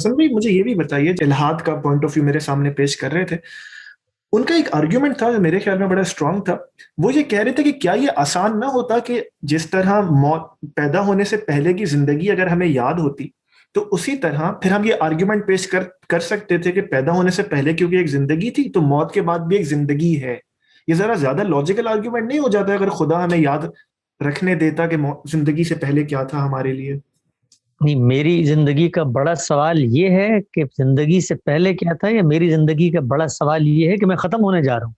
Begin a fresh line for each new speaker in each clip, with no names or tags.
حسن بھائی مجھے یہ بھی بتائیے، الہاد کا پوائنٹ آف ویو میرے سامنے پیش کر رہے تھے، ان کا ایک آرگیومنٹ تھا جو میرے خیال میں بڑا اسٹرانگ تھا. وہ یہ کہہ رہے تھے کہ کیا یہ آسان نہ ہوتا کہ جس طرح موت پیدا ہونے سے پہلے کی زندگی اگر ہمیں یاد ہوتی تو اسی طرح پھر ہم یہ آرگیومنٹ پیش کر سکتے تھے کہ پیدا ہونے سے پہلے کیونکہ ایک زندگی تھی تو موت کے بعد بھی ایک زندگی ہے. یہ ذرا زیادہ لاجیکل آرگیومنٹ نہیں ہو جاتا اگر خدا ہمیں یاد رکھنے دیتا کہ زندگی سے پہلے کیا تھا ہمارے لیے؟
نہیں، میری زندگی کا بڑا سوال یہ ہے کہ زندگی سے پہلے کیا تھا، یا میری زندگی کا بڑا سوال یہ ہے کہ میں ختم ہونے جا رہا ہوں؟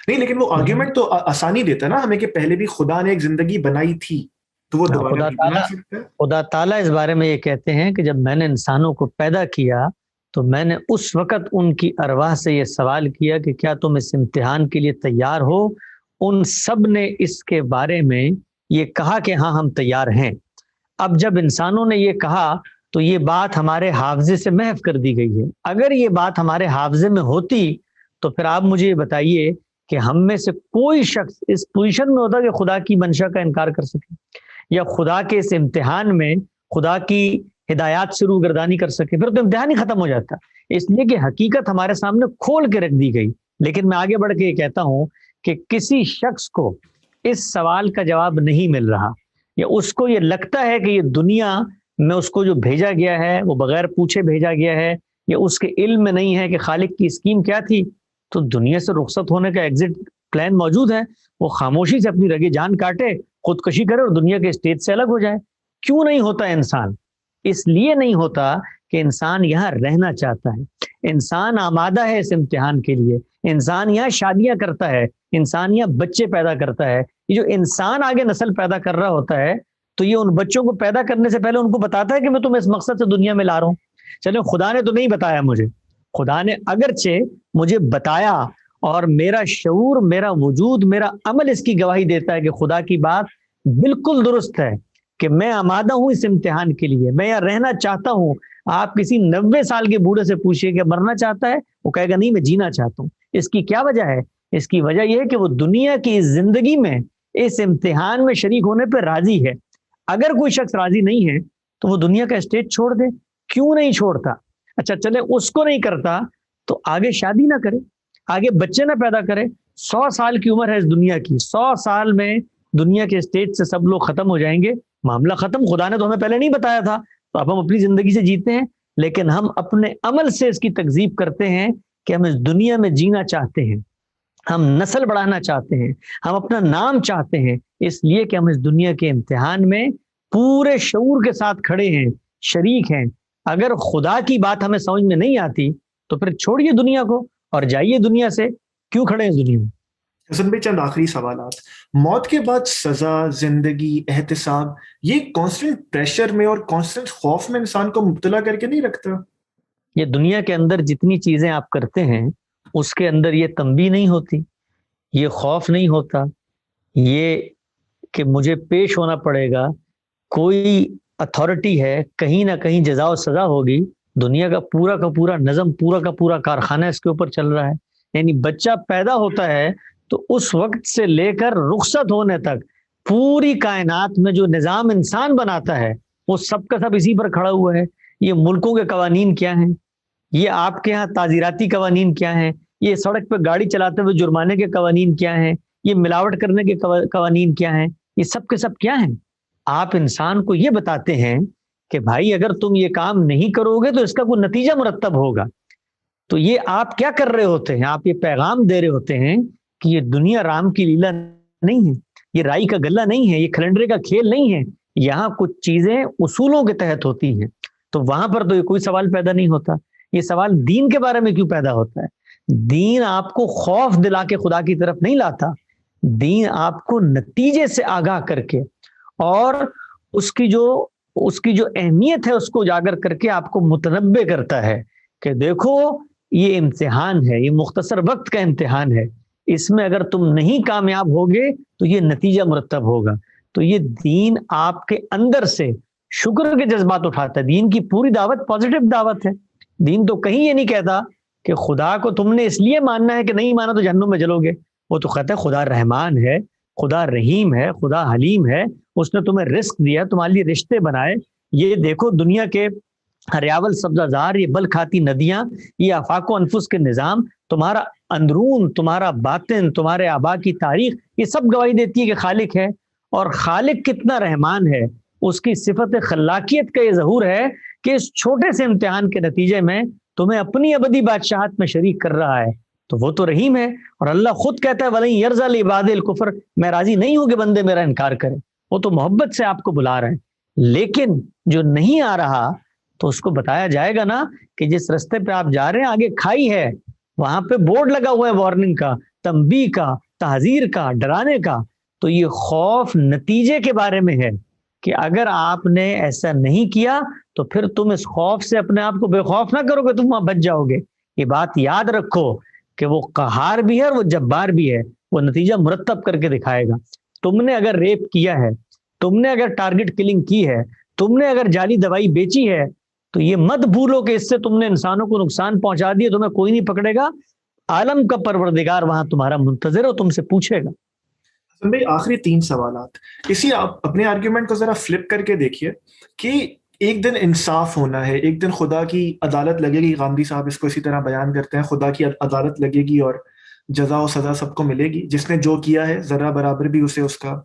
نہیں، لیکن وہ آرگیومنٹ تو آسانی دیتا نا ہمیں کہ پہلے بھی خدا نے ایک زندگی بنائی تھی تو وہ دوبارہ بھی بنا سکتا ہے.
خدا تعالیٰ اس بارے میں یہ کہتے ہیں کہ جب میں نے انسانوں کو پیدا کیا تو میں نے اس وقت ان کی ارواح سے یہ سوال کیا کہ کیا تم اس امتحان کے لیے تیار ہو؟ ان سب نے اس کے بارے میں یہ کہا کہ ہاں ہم تیار ہیں. اب جب انسانوں نے یہ کہا تو یہ بات ہمارے حافظے سے محو کر دی گئی ہے. اگر یہ بات ہمارے حافظے میں ہوتی تو پھر آپ مجھے یہ بتائیے کہ ہم میں سے کوئی شخص اس پوزیشن میں ہوتا کہ خدا کی منشا کا انکار کر سکے، یا خدا کے اس امتحان میں خدا کی ہدایات سے روگردانی کر سکے. پھر تو امتحان ہی ختم ہو جاتا. اس لیے کہ حقیقت ہمارے سامنے کھول کے رکھ دی گئی. لیکن میں آگے بڑھ کے یہ کہتا ہوں کہ کسی شخص کو اس سوال کا جواب نہیں مل رہا، یا اس کو یہ لگتا ہے کہ یہ دنیا میں اس کو جو بھیجا گیا ہے وہ بغیر پوچھے بھیجا گیا ہے، یا اس کے علم میں نہیں ہے کہ خالق کی اسکیم کیا تھی، تو دنیا سے رخصت ہونے کا ایگزٹ پلان موجود ہے. وہ خاموشی سے اپنی رگے جان کاٹے، خودکشی کرے اور دنیا کے اسٹیج سے الگ ہو جائے. کیوں نہیں ہوتا انسان؟ اس لیے نہیں ہوتا کہ انسان یہاں رہنا چاہتا ہے. انسان آمادہ ہے اس امتحان کے لیے. انسان یہاں شادیاں کرتا ہے، انسان یہاں بچے پیدا کرتا ہے. یہ جو انسان آگے نسل پیدا کر رہا ہوتا ہے تو یہ ان بچوں کو پیدا کرنے سے پہلے ان کو بتاتا ہے کہ میں تمہیں اس مقصد سے دنیا میں لا رہا ہوں. چلے خدا نے تو نہیں بتایا مجھے، خدا نے اگرچہ مجھے بتایا، اور میرا شعور، میرا وجود، میرا عمل اس کی گواہی دیتا ہے کہ خدا کی بات بالکل درست ہے کہ میں آمادہ ہوں اس امتحان کے لیے، میں یہاں رہنا چاہتا ہوں. آپ کسی 90 سال کے بوڑھے سے پوچھئے کہ مرنا چاہتا ہے، وہ کہے گا نہیں میں جینا چاہتا ہوں. اس کی کیا وجہ ہے؟ اس کی وجہ یہ ہے کہ وہ دنیا کی اس زندگی میں اس امتحان میں شریک ہونے پہ راضی ہے. اگر کوئی شخص راضی نہیں ہے تو وہ دنیا کا اسٹیج چھوڑ دے. کیوں نہیں چھوڑتا؟ اچھا چلے اس کو نہیں کرتا تو آگے شادی نہ کرے، آگے بچے نہ پیدا کرے. 100 سال کی عمر ہے اس دنیا کی، 100 سال میں دنیا کے اسٹیج سے سب لوگ ختم ہو جائیں گے. معاملہ ختم. خدا نے تو ہمیں پہلے نہیں بتایا تھا، تو اب ہم اپنی زندگی سے جیتے ہیں، لیکن ہم اپنے عمل سے اس کی تکذیب کرتے ہیں کہ ہم اس دنیا میں جینا چاہتے ہیں، ہم نسل بڑھانا چاہتے ہیں، ہم اپنا نام چاہتے ہیں. اس لیے کہ ہم اس دنیا کے امتحان میں پورے شعور کے ساتھ کھڑے ہیں، شریک ہیں. اگر خدا کی بات ہمیں سمجھ میں نہیں آتی تو پھر چھوڑیے دنیا کو اور جائیے دنیا سے. کیوں کھڑے ہیں دنیا میں؟
حسن بھائی چند آخری سوالات. موت کے بعد سزا، زندگی، احتساب، یہ کانسٹنٹ پریشر میں اور کانسٹنٹ خوف میں انسان کو مبتلا کر کے نہیں رکھتا؟
یہ دنیا کے اندر جتنی چیزیں آپ کرتے ہیں اس کے اندر یہ تنبیہ نہیں ہوتی، یہ خوف نہیں ہوتا، یہ کہ مجھے پیش ہونا پڑے گا، کوئی اتھارٹی ہے، کہیں نہ کہیں جزا و سزا ہوگی. دنیا کا پورا نظم، پورا کا پورا کارخانہ اس کے اوپر چل رہا ہے. یعنی بچہ پیدا ہوتا ہے تو اس وقت سے لے کر رخصت ہونے تک پوری کائنات میں جو نظام انسان بناتا ہے وہ سب کا سب اسی پر کھڑا ہوا ہے. یہ ملکوں کے قوانین کیا ہیں، یہ آپ کے ہاں تعزیراتی قوانین کیا ہیں، یہ سڑک پہ گاڑی چلاتے ہوئے جرمانے کے قوانین کیا ہیں، یہ ملاوٹ کرنے کے قوانین کیا ہیں، یہ سب کے سب کیا ہیں. آپ انسان کو یہ بتاتے ہیں کہ بھائی اگر تم یہ کام نہیں کرو گے تو اس کا کوئی نتیجہ مرتب ہوگا. تو یہ آپ کیا کر رہے ہوتے ہیں؟ آپ یہ پیغام دے رہے ہوتے ہیں کہ یہ دنیا رام کی لیلا نہیں ہے، یہ رائی کا گلہ نہیں ہے، یہ کیلنڈر کا کھیل نہیں ہے. یہاں کچھ چیزیں اصولوں کے تحت ہوتی ہیں. تو وہاں پر تو یہ کوئی سوال پیدا نہیں ہوتا. یہ سوال دین کے بارے میں کیوں پیدا ہوتا ہے؟ دین آپ کو خوف دلا کے خدا کی طرف نہیں لاتا. دین آپ کو نتیجے سے آگاہ کر کے اور اس کی جو اہمیت ہے اس کو اجاگر کر کے آپ کو متنبع کرتا ہے کہ دیکھو یہ امتحان ہے، یہ مختصر وقت کا امتحان ہے، اس میں اگر تم نہیں کامیاب ہوگے تو یہ نتیجہ مرتب ہوگا. تو یہ دین آپ کے اندر سے شکر کے جذبات اٹھاتا ہے. دین کی پوری دعوت پازیٹو دعوت ہے. دین تو کہیں یہ نہیں کہتا کہ خدا کو تم نے اس لیے ماننا ہے کہ نہیں مانا تو جہنم میں جلو گے. وہ تو کہتا ہے خدا رحمان ہے، خدا رحیم ہے، خدا حلیم ہے، اس نے تمہیں رزق دیا، تمہارے لیے رشتے بنائے. یہ دیکھو دنیا کے ہریاول سبزہ زار، یہ بل کھاتی ندیاں، یہ آفاق و انفس کے نظام، تمہارا اندرون، تمہارا باطن، تمہارے آبا کی تاریخ، یہ سب گواہی دیتی ہے کہ خالق ہے. اور خالق کتنا رحمان ہے، اس کی صفت خلاقیت کا یہ ظہور ہے کہ اس چھوٹے سے امتحان کے نتیجے میں تمہیں اپنی ابدی بادشاہت میں شریک کر رہا ہے. تو وہ تو رحیم ہے. اور اللہ خود کہتا ہے وَلَن يَرْضَىٰ لِعِبَادِهِ الْكُفْرَ، میں راضی نہیں ہوں کہ بندے میرا انکار کرے. وہ تو محبت سے آپ کو بلا رہے ہیں. لیکن جو نہیں آ رہا تو اس کو بتایا جائے گا نا کہ جس رستے پہ آپ جا رہے ہیں آگے کھائی ہے، وہاں پہ بورڈ لگا ہوا ہے وارننگ کا، تنبیہ کا، تحذیر کا، ڈرانے کا. تو یہ خوف نتیجے کے بارے میں ہے کہ اگر آپ نے ایسا نہیں کیا تو پھر تم اس خوف سے اپنے آپ کو بے خوف نہ کرو گے، تم وہاں بچ جاؤ گے. یہ بات یاد رکھو کہ وہ قہار بھی ہے اور وہ جبار بھی ہے، وہ نتیجہ مرتب کر کے دکھائے گا. تم نے اگر ریپ کیا ہے، تم نے اگر ٹارگٹ کلنگ کی ہے، تم نے اگر جعلی دوائی بیچی ہے، تو یہ مت بھولو کہ اس سے تم نے انسانوں کو نقصان پہنچا دیا، تمہیں کوئی نہیں پکڑے گا. عالم کا پروردگار وہاں تمہارا منتظر ہے، تم سے پوچھے گا.
بھائی آخری 3 سوالات، اسی آپ اپنے آرگیومنٹ کو ذرا فلپ کر کے دیکھیے کہ ایک دن انصاف ہونا ہے، ایک دن خدا کی عدالت لگے گی. غامدی صاحب اس کو اسی طرح بیان کرتے ہیں، خدا کی عدالت لگے گی اور جزا و سزا سب کو ملے گی. جس نے جو کیا ہے ذرا برابر بھی اسے اس کا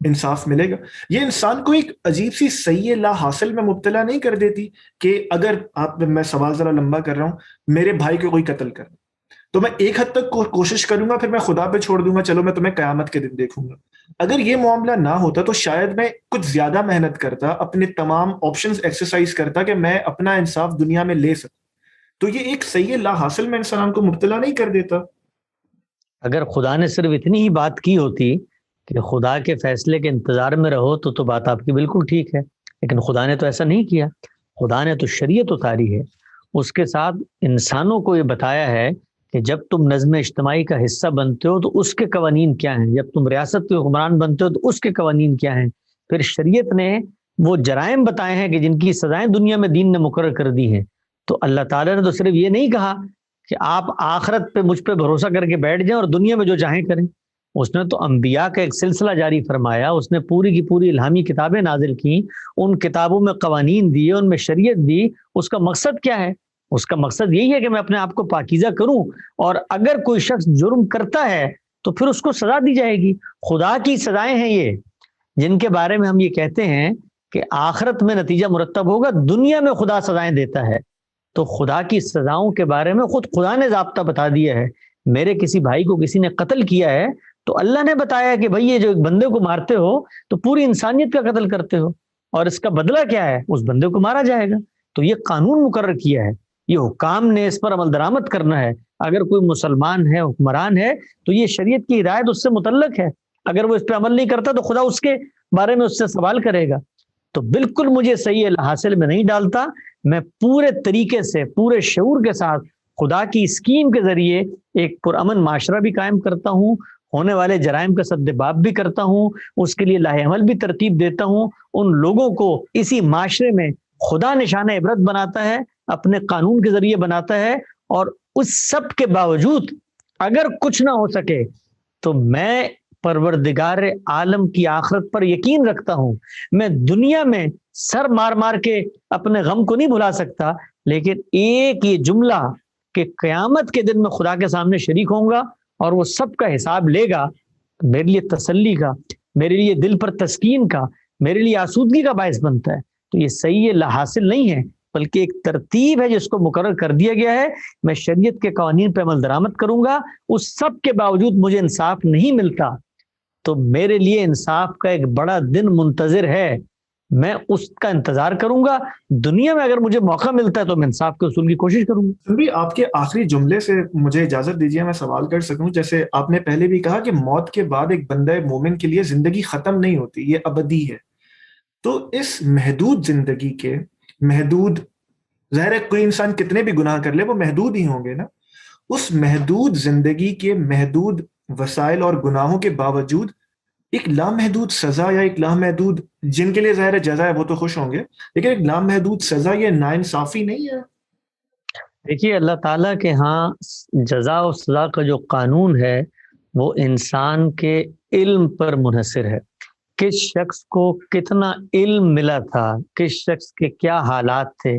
انصاف ملے گا. یہ انسان کو ایک عجیب سی صحیح لا حاصل میں مبتلا نہیں کر دیتی کہ اگر آپ، میں سوال ذرا لمبا کر رہا ہوں، میرے بھائی کو کوئی قتل کر تو میں ایک حد تک کوشش کروں گا، پھر میں خدا پہ چھوڑ دوں گا، چلو میں تمہیں قیامت کے دن دیکھوں گا. اگر یہ معاملہ نہ ہوتا تو شاید میں کچھ زیادہ محنت کرتا، اپنے تمام آپشنز ایکسرسائز کرتا کہ میں اپنا انصاف دنیا میں لے سکوں. تو یہ ایک صحیح لا حاصل میں انسان کو مبتلا نہیں کر دیتا.
اگر خدا نے صرف اتنی ہی بات کی ہوتی کہ خدا کے فیصلے کے انتظار میں رہو تو بات آپ کی بالکل ٹھیک ہے، لیکن خدا نے تو ایسا نہیں کیا. خدا نے تو شریعت اتاری ہے، اس کے ساتھ انسانوں کو یہ بتایا ہے کہ جب تم نظم اجتماعی کا حصہ بنتے ہو تو اس کے قوانین کیا ہیں، جب تم ریاست کے حکمران بنتے ہو تو اس کے قوانین کیا ہیں. پھر شریعت نے وہ جرائم بتائے ہیں کہ جن کی سزائیں دنیا میں دین نے مقرر کر دی ہیں. تو اللہ تعالیٰ نے تو صرف یہ نہیں کہا کہ آپ آخرت پہ مجھ پہ بھروسہ کر کے بیٹھ جائیں اور دنیا میں جو چاہیں کریں. اس نے تو انبیاء کا ایک سلسلہ جاری فرمایا، اس نے پوری کی پوری الہامی کتابیں نازل کی، ان کتابوں میں قوانین دیے، ان میں شریعت دی. اس کا مقصد کیا ہے؟ اس کا مقصد یہی ہے کہ میں اپنے آپ کو پاکیزہ کروں، اور اگر کوئی شخص جرم کرتا ہے تو پھر اس کو سزا دی جائے گی. خدا کی سزائیں ہیں یہ، جن کے بارے میں ہم یہ کہتے ہیں کہ آخرت میں نتیجہ مرتب ہوگا، دنیا میں خدا سزائیں دیتا ہے. تو خدا کی سزاؤں کے بارے میں خود خدا نے ضابطہ بتا دیا ہے. میرے کسی بھائی کو کسی نے قتل کیا ہے تو اللہ نے بتایا کہ بھائی یہ جو ایک بندے کو مارتے ہو تو پوری انسانیت کا قتل کرتے ہو، اور اس کا بدلہ کیا ہے؟ اس بندے کو مارا جائے گا. تو یہ قانون مقرر کیا ہے، یہ حکام نے اس پر عمل درآمد کرنا ہے. اگر کوئی مسلمان ہے، حکمران ہے، تو یہ شریعت کی ہدایت اس سے متعلق ہے. اگر وہ اس پہ عمل نہیں کرتا تو خدا اس کے بارے میں اس سے سوال کرے گا. تو بالکل مجھے صحیح حاصل میں نہیں ڈالتا. میں پورے طریقے سے، پورے شعور کے ساتھ خدا کی اسکیم کے ذریعے ایک پرامن معاشرہ بھی قائم کرتا ہوں، ہونے والے جرائم کا سدباب بھی کرتا ہوں، اس کے لیے لاہ عمل بھی ترتیب دیتا ہوں. ان لوگوں کو اسی معاشرے میں خدا نشانہ عبرت بناتا ہے، اپنے قانون کے ذریعے بناتا ہے. اور اس سب کے باوجود اگر کچھ نہ ہو سکے تو میں پروردگار عالم کی آخرت پر یقین رکھتا ہوں. میں دنیا میں سر مار مار کے اپنے غم کو نہیں بھلا سکتا، لیکن ایک یہ جملہ کہ قیامت کے دن میں خدا کے سامنے شریک ہوں گا اور وہ سب کا حساب لے گا، میرے لیے تسلی کا، میرے لیے دل پر تسکین کا، میرے لیے آسودگی کا باعث بنتا ہے. تو یہ صحیح لا حاصل نہیں ہے، بلکہ ایک ترتیب ہے جس کو مقرر کر دیا گیا ہے. میں شریعت کے قوانین پہ عمل درآمد کروں گا، اس سب کے باوجود مجھے انصاف نہیں ملتا تو میرے لیے انصاف کا ایک بڑا دن منتظر ہے. میں اس کا انتظار کروں گا. دنیا میں اگر مجھے موقع ملتا ہے تو میں انصاف کے اصول کی کوشش کروں گا.
بھی آپ کے آخری جملے سے مجھے اجازت دیجیے میں سوال کر سکوں. جیسے آپ نے پہلے بھی کہا کہ موت کے بعد ایک بندہ مومن کے لیے زندگی ختم نہیں ہوتی، یہ ابدی ہے. تو اس محدود زندگی کے محدود، ظاہر ہے کوئی انسان کتنے بھی گناہ کر لے وہ محدود ہی ہوں گے نا، اس محدود زندگی کے محدود وسائل اور گناہوں کے باوجود ایک لامحدود سزا، یا ایک لامحدود، جن کے لیے ظاہر ہے جزا ہے وہ تو خوش ہوں گے، لیکن ایک لامحدود سزا، یہ ناانصافی نہیں ہے؟
دیکھیے اللہ تعالیٰ کے ہاں جزا و سزا کا جو قانون ہے وہ انسان کے علم پر منحصر ہے. کس شخص کو کتنا علم ملا تھا، کس شخص کے کیا حالات تھے،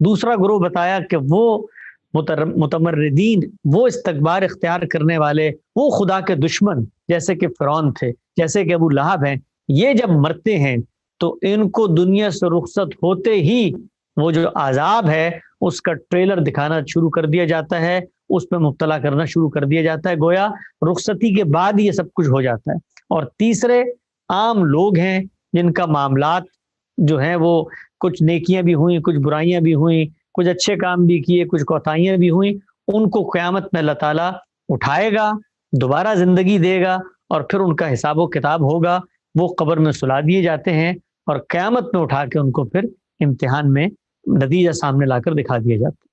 دوسرا گروہ بتایا کہ وہ متمردین، وہ استکبار اختیار کرنے والے، وہ خدا کے دشمن جیسے کہ فرعون تھے، جیسے کہ ابو لہب ہیں، یہ جب مرتے ہیں تو ان کو دنیا سے رخصت ہوتے ہی وہ جو عذاب ہے اس کا ٹریلر دکھانا شروع کر دیا جاتا ہے، اس پہ مبتلا کرنا شروع کر دیا جاتا ہے، گویا رخصتی کے بعد یہ سب کچھ ہو جاتا ہے۔ اور تیسرے عام لوگ ہیں جن کا معاملات جو ہیں وہ کچھ نیکیاں بھی ہوئیں، کچھ برائیاں بھی ہوئیں، کچھ اچھے کام بھی کیے، کچھ کوتاہیاں بھی ہوئیں، ان کو قیامت میں اللہ تعالیٰ اٹھائے گا، دوبارہ زندگی دے گا، اور پھر ان کا حساب و کتاب ہوگا، وہ قبر میں سلا دیے جاتے ہیں، اور قیامت میں اٹھا کے ان کو پھر امتحان میں نتیجہ سامنے لا کر دکھا دیا جاتا ہے۔